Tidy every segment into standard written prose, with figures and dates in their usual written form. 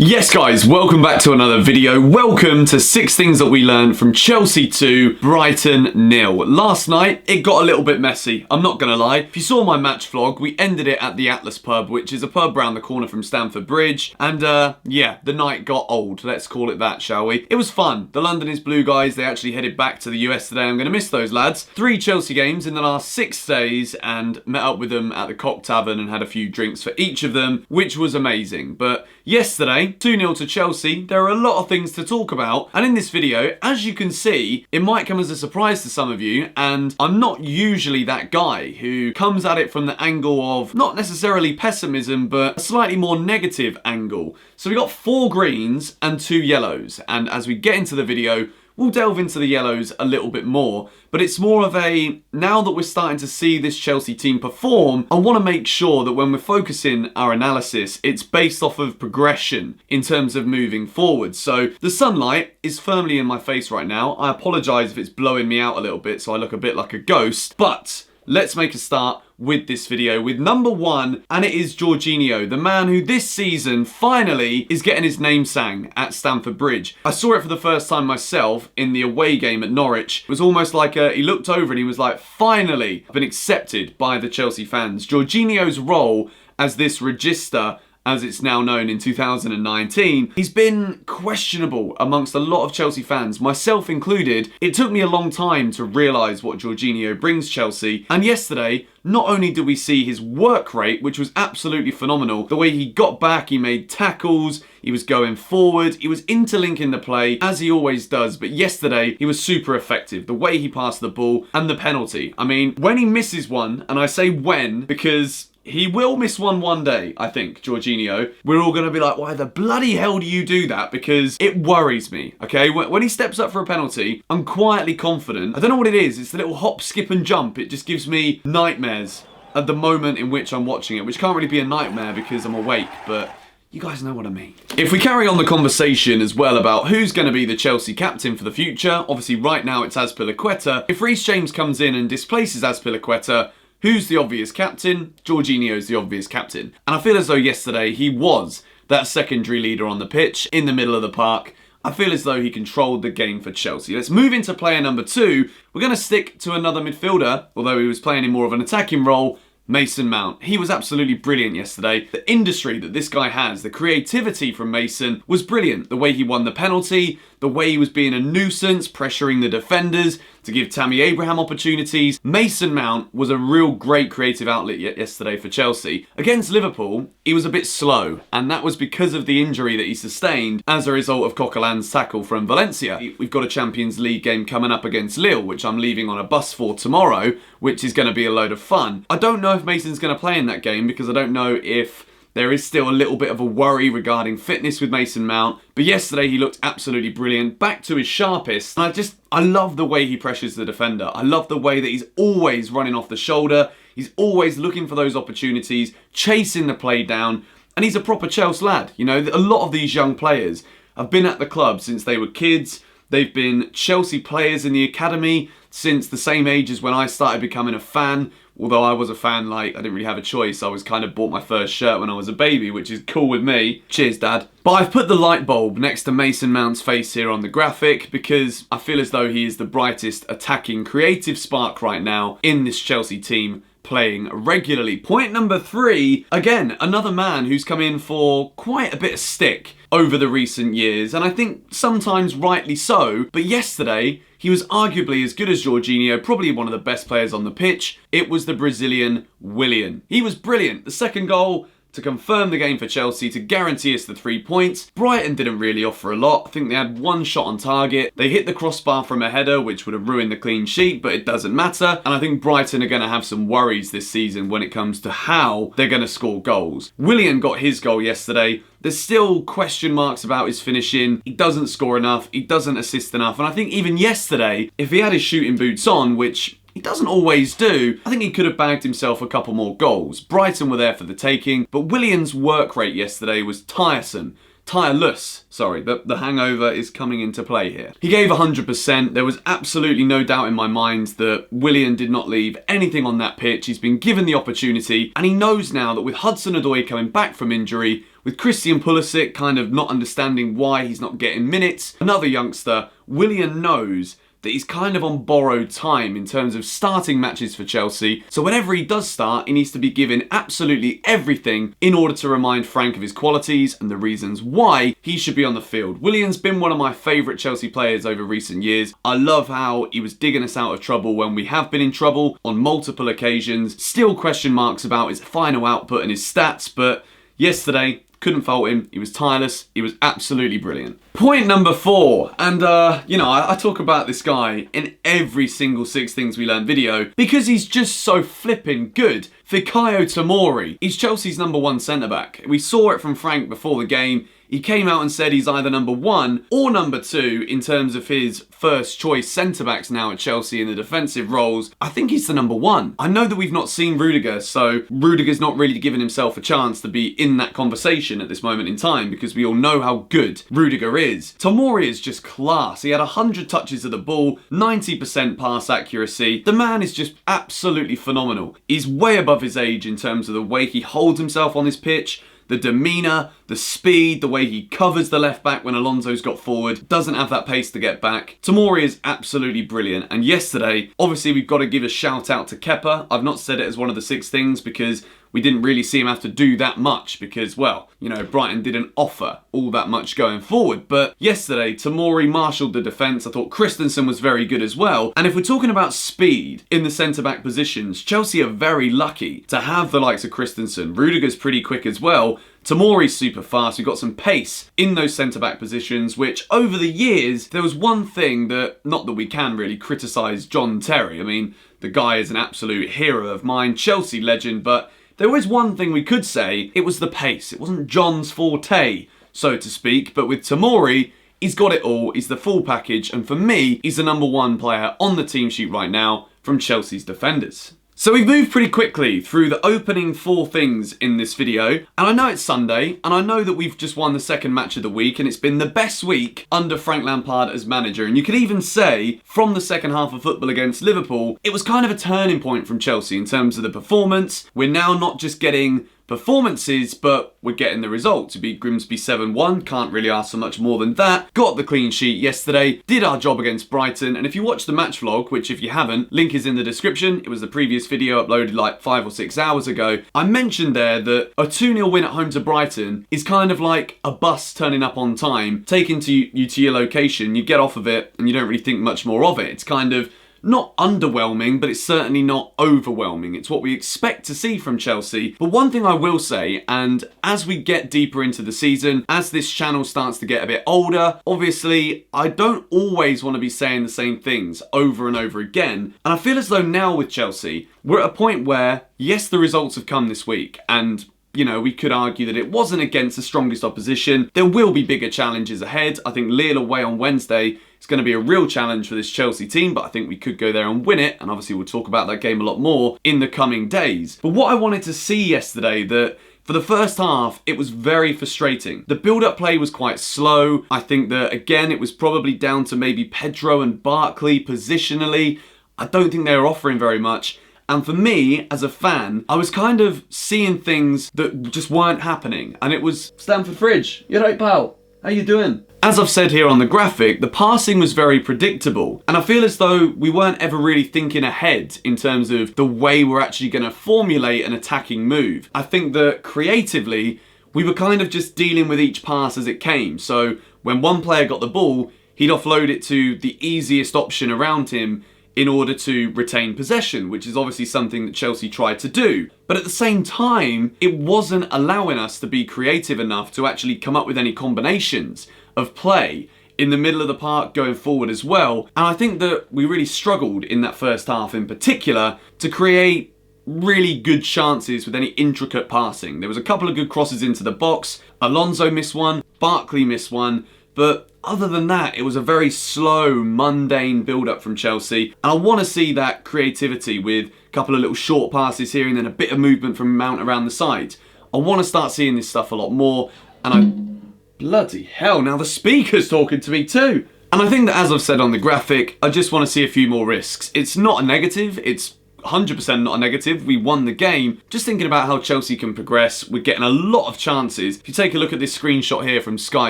Yes guys, welcome back to another video. Welcome to 6 things that we learned from Chelsea 2, Brighton 0. Last night, it got a little bit messy, I'm not gonna lie. If you saw my match vlog, we ended it at the Atlas pub, which is a pub round the corner from Stamford Bridge. And yeah, the night got old, let's call it that, shall we? It was fun. The London is Blue guys, they actually headed back to the US today. I'm gonna miss those lads. 3 Chelsea games in the last 6 days and met up with them at the Cock Tavern and had a few drinks for each of them, which was amazing. But yesterday, 2-0 to Chelsea, there are a lot of things to talk about, and in this video, as you can see, it might come as a surprise to some of you, and I'm not usually that guy who comes at it from the angle of not necessarily pessimism, but a slightly more negative angle. So we got 4 greens and 2 yellows, and as we get into the video, we'll delve into the yellows a little bit more, but it's more of a, now that we're starting to see this Chelsea team perform, I want to make sure that when we're focusing our analysis, it's based off of progression in terms of moving forward. So the sunlight is firmly in my face right now. I apologise if it's blowing me out a little bit, so I look a bit like a ghost, but let's make a start with this video with number 1, and it is Jorginho, the man who this season finally is getting his name sang at Stamford Bridge. I saw it for the first time myself in the away game at Norwich. It was almost like he looked over and he was like, finally, I've been accepted by the Chelsea fans. Jorginho's role as this register, as it's now known in 2019, he's been questionable amongst a lot of Chelsea fans, myself included. It took me a long time to realise what Jorginho brings Chelsea, and yesterday, not only did we see his work rate, which was absolutely phenomenal, the way he got back, he made tackles, he was going forward, he was interlinking the play, as he always does, but yesterday, he was super effective. The way he passed the ball, and the penalty. I mean, when he misses one, and I say when, because he will miss one day, I think, Jorginho. We're all going to be like, why the bloody hell do you do that? Because it worries me, okay? When he steps up for a penalty, I'm quietly confident. I don't know what it is. It's the little hop, skip and jump. It just gives me nightmares at the moment in which I'm watching it, which can't really be a nightmare because I'm awake, but you guys know what I mean. If we carry on the conversation as well about who's going to be the Chelsea captain for the future, obviously right now it's Azpilicueta. If Reece James comes in and displaces Azpilicueta, who's the obvious captain? Jorginho's the obvious captain. And I feel as though yesterday he was that secondary leader on the pitch, in the middle of the park. I feel as though he controlled the game for Chelsea. Let's move into player number 2. We're going to stick to another midfielder, although he was playing in more of an attacking role, Mason Mount. He was absolutely brilliant yesterday. The industry that this guy has, the creativity from Mason was brilliant. The way he won the penalty, the way he was being a nuisance, pressuring the defenders to give Tammy Abraham opportunities. Mason Mount was a real great creative outlet yesterday for Chelsea. Against Liverpool, he was a bit slow, and that was because of the injury that he sustained as a result of Coquelin's tackle from Valencia. We've got a Champions League game coming up against Lille, which I'm leaving on a bus for tomorrow, which is going to be a load of fun. I don't know if Mason's going to play in that game because I don't know if there is still a little bit of a worry regarding fitness with Mason Mount, but yesterday he looked absolutely brilliant, back to his sharpest, and I love the way he pressures the defender. I love the way that he's always running off the shoulder, he's always looking for those opportunities, chasing the play down, and he's a proper Chelsea lad. You know, a lot of these young players have been at the club since they were kids. They've been Chelsea players in the academy since the same age as when I started becoming a fan. Although I was a fan, like, I didn't really have a choice. I was kind of bought my first shirt when I was a baby, which is cool with me. Cheers, Dad. But I've put the light bulb next to Mason Mount's face here on the graphic because I feel as though he is the brightest attacking creative spark right now in this Chelsea team, playing regularly. Point number 3, again, another man who's come in for quite a bit of stick over the recent years, and I think sometimes rightly so, but yesterday he was arguably as good as Jorginho, probably one of the best players on the pitch. It was the Brazilian Willian. He was brilliant. The second goal to confirm the game for Chelsea, to guarantee us the 3 points. Brighton didn't really offer a lot. I think they had 1 shot on target. They hit the crossbar from a header, which would have ruined the clean sheet, but it doesn't matter. And I think Brighton are going to have some worries this season when it comes to how they're going to score goals. Willian got his goal yesterday. There's still question marks about his finishing. He doesn't score enough. He doesn't assist enough. And I think even yesterday, if he had his shooting boots on, which he doesn't always do, I think he could have bagged himself a couple more goals. Brighton were there for the taking, but Willian's work rate yesterday was tiresome. tireless. Sorry, the hangover is coming into play here. He gave 100%. There was absolutely no doubt in my mind that Willian did not leave anything on that pitch. He's been given the opportunity, and he knows now that with Hudson-Odoi coming back from injury, with Christian Pulisic kind of not understanding why he's not getting minutes, another youngster, Willian knows that he's kind of on borrowed time in terms of starting matches for Chelsea. So whenever he does start, he needs to be given absolutely everything in order to remind Frank of his qualities and the reasons why he should be on the field. Willian's been one of my favourite Chelsea players over recent years. I love how he was digging us out of trouble when we have been in trouble on multiple occasions. Still question marks about his final output and his stats, but yesterday, couldn't fault him. He was tireless. He was absolutely brilliant. Point number 4, and you know, I talk about this guy in every single 6 Things We Learned video because he's just so flipping good. Fikayo Tomori. He's Chelsea's #1 centre-back. We saw it from Frank before the game. He came out and said he's either #1 or #2 in terms of his first choice centre-backs now at Chelsea in the defensive roles. I think he's the #1. I know that we've not seen Rudiger, so Rudiger's not really given himself a chance to be in that conversation at this moment in time because we all know how good Rudiger is. Tomori is just class. He had 100 touches of the ball, 90% pass accuracy. The man is just absolutely phenomenal. He's way above his age in terms of the way he holds himself on this pitch, the demeanour, the speed, the way he covers the left back when Alonso's got forward, doesn't have that pace to get back. Tomori is absolutely brilliant. And yesterday, obviously we've got to give a shout out to Kepa. I've not said it as one of the 6 things because we didn't really see him have to do that much because, well, you know, Brighton didn't offer all that much going forward. But yesterday, Tomori marshalled the defence. I thought Christensen was very good as well. And if we're talking about speed in the centre-back positions, Chelsea are very lucky to have the likes of Christensen. Rudiger's pretty quick as well. Tomori's super fast. We've got some pace in those centre-back positions, which over the years, there was one thing that, not that we can really criticise John Terry. I mean, the guy is an absolute hero of mine, Chelsea legend, but there was one thing we could say, it was the pace. It wasn't John's forte, so to speak, but with Tomori, he's got it all. He's the full package, and for me, he's the #1 player on the team sheet right now from Chelsea's defenders. So we've moved pretty quickly through the opening 4 things in this video, and I know it's Sunday, and I know that we've just won the second match of the week, and it's been the best week under Frank Lampard as manager, and you could even say, from the second half of football against Liverpool, it was kind of a turning point from Chelsea in terms of the performance. We're now not just getting performances, but we're getting the results. We beat Grimsby 7-1, can't really ask for much more than that. Got the clean sheet yesterday, did our job against Brighton, and if you watch the match vlog, which if you haven't, link is in the description, it was the previous video uploaded like 5 or 6 hours ago, I mentioned there that a 2-0 win at home to Brighton is kind of like a bus turning up on time, taking you to your location, you get off of it, and you don't really think much more of it. It's kind of not underwhelming, but it's certainly not overwhelming. It's what we expect to see from Chelsea. But one thing I will say, and as we get deeper into the season, as this channel starts to get a bit older, obviously I don't always want to be saying the same things over and over again. And I feel as though now with Chelsea, we're at a point where, yes, the results have come this week, and you know, we could argue that it wasn't against the strongest opposition. There will be bigger challenges ahead. I think Lille away on Wednesday is going to be a real challenge for this Chelsea team, but I think we could go there and win it. And obviously we'll talk about that game a lot more in the coming days. But what I wanted to see yesterday, that for the first half, it was very frustrating. The build-up play was quite slow. I think that, again, it was probably down to maybe Pedro and Barkley positionally. I don't think they were offering very much. And for me, as a fan, I was kind of seeing things that just weren't happening. And it was, Stamford Fridge, you right, pal? How you doing? As I've said here on the graphic, the passing was very predictable. And I feel as though we weren't ever really thinking ahead in terms of the way we're actually going to formulate an attacking move. I think that creatively, we were kind of just dealing with each pass as it came. So when one player got the ball, he'd offload it to the easiest option around him in order to retain possession, which is obviously something that Chelsea tried to do. But at the same time, it wasn't allowing us to be creative enough to actually come up with any combinations of play in the middle of the park going forward as well. And I think that we really struggled in that first half in particular to create really good chances with any intricate passing. There was a couple of good crosses into the box. Alonso missed one, Barkley missed one, but other than that, it was a very slow, mundane build-up from Chelsea. And I want to see that creativity with a couple of little short passes here and then a bit of movement from Mount around the side. I want to start seeing this stuff a lot more. And Bloody hell, now the speaker's talking to me too. And I think that, as I've said on the graphic, I just want to see a few more risks. It's not a negative, it's 100% not a negative. We won the game. Just thinking about how Chelsea can progress, we're getting a lot of chances. If you take a look at this screenshot here from Sky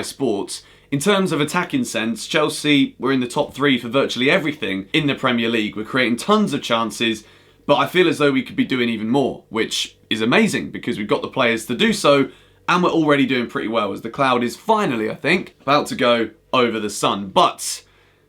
Sports, in terms of attacking sense, Chelsea were in the top 3 for virtually everything in the Premier League. We're creating tons of chances, but I feel as though we could be doing even more, which is amazing because we've got the players to do so, and we're already doing pretty well as the cloud is finally, I think, about to go over the sun. But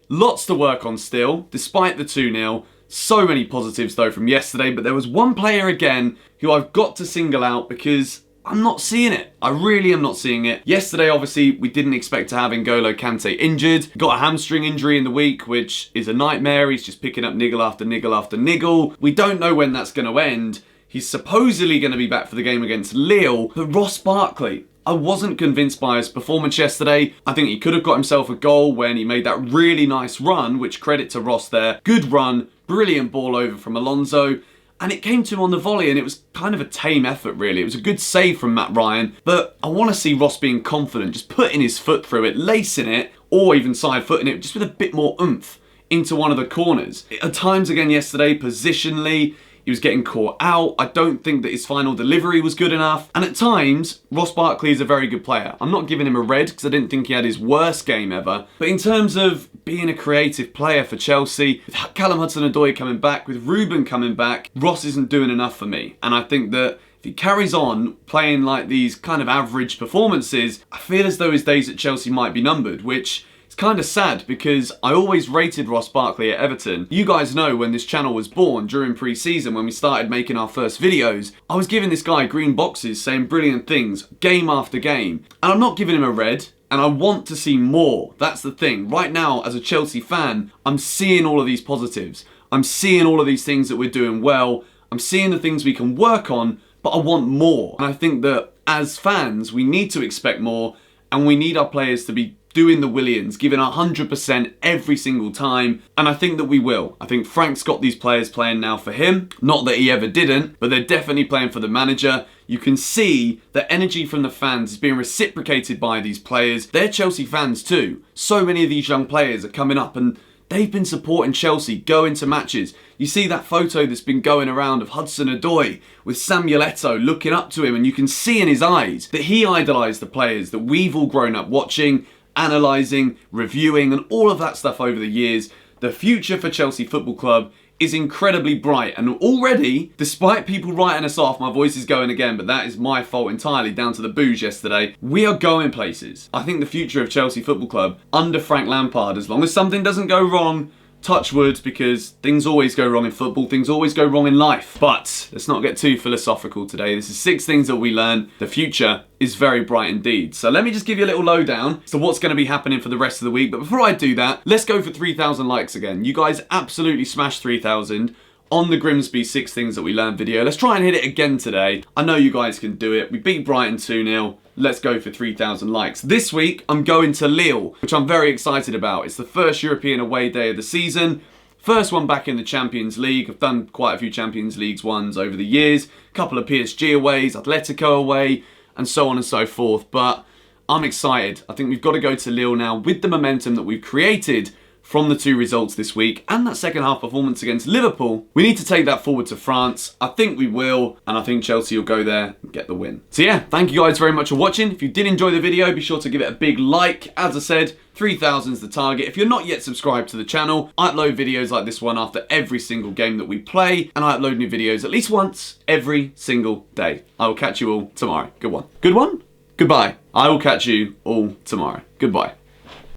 lots to work on still, despite the 2-0. So many positives though from yesterday, but there was one player again who I've got to single out because I'm not seeing it. I really am not seeing it. Yesterday, obviously, we didn't expect to have N'Golo Kante injured. Got a hamstring injury in the week, which is a nightmare. He's just picking up niggle after niggle after niggle. We don't know when that's going to end. He's supposedly going to be back for the game against Lille. But Ross Barkley, I wasn't convinced by his performance yesterday. I think he could have got himself a goal when he made that really nice run, which credit to Ross there. Good run, brilliant ball over from Alonso. And it came to him on the volley, and it was kind of a tame effort, really. It was a good save from Matt Ryan, but I want to see Ross being confident, just putting his foot through it, lacing it, or even side-footing it, just with a bit more oomph into one of the corners. At times again yesterday, positionally, he was getting caught out. I don't think that his final delivery was good enough. And at times, Ross Barkley is a very good player. I'm not giving him a red because I didn't think he had his worst game ever. But in terms of being a creative player for Chelsea, with Callum Hudson-Odoi coming back, with Ruben coming back, Ross isn't doing enough for me. And I think that if he carries on playing like these kind of average performances, I feel as though his days at Chelsea might be numbered, which it's kind of sad because I always rated Ross Barkley at Everton. You guys know when this channel was born during pre-season, when we started making our first videos, I was giving this guy green boxes saying brilliant things game after game. And I'm not giving him a red, and I want to see more. That's the thing. Right now, as a Chelsea fan, I'm seeing all of these positives. I'm seeing all of these things that we're doing well. I'm seeing the things we can work on, but I want more. And I think that as fans, we need to expect more, and we need our players to be doing the Willians, giving 100% every single time, and I think that we will. I think Frank's got these players playing now for him. Not that he ever didn't, but they're definitely playing for the manager. You can see the energy from the fans is being reciprocated by these players. They're Chelsea fans too. So many of these young players are coming up and they've been supporting Chelsea, going to matches. You see that photo that's been going around of Hudson-Odoi with Samuel Eto'o looking up to him, and you can see in his eyes that he idolised the players that we've all grown up watching, analysing, reviewing, and all of that stuff over the years. The future for Chelsea Football Club is incredibly bright, and already, despite people writing us off, my voice is going again, but that is my fault entirely, down to the booze yesterday, we are going places. I think the future of Chelsea Football Club under Frank Lampard, as long as something doesn't go wrong, touch wood, because things always go wrong in football, things always go wrong in life. But let's not get too philosophical today. This is 6 things that we learn. The future is very bright indeed. So let me just give you a little lowdown as to what's going to be happening for the rest of the week. But before I do that, let's go for 3,000 likes again. You guys absolutely smashed 3,000 on the Grimsby 6 things that we learned video. Let's try and hit it again today. I know you guys can do it. We beat Brighton 2-0. Let's go for 3,000 likes. This week, I'm going to Lille, which I'm very excited about. It's the first European away day of the season. First one back in the Champions League. I've done quite a few Champions Leagues ones over the years. A couple of PSG aways, Atletico away, and so on and so forth. But I'm excited. I think we've got to go to Lille now with the momentum that we've created from the 2 results this week and that second half performance against Liverpool. We need to take that forward to France. I think we will, and I think Chelsea will go there and get the win. So yeah, thank you guys very much for watching. If you did enjoy the video, be sure to give it a big like. As I said, 3,000 is the target. If you're not yet subscribed to the channel, I upload videos like this one after every single game that we play, and I upload new videos at least once every single day. I will catch you all tomorrow. Good one. Good one? Goodbye. I will catch you all tomorrow. Goodbye.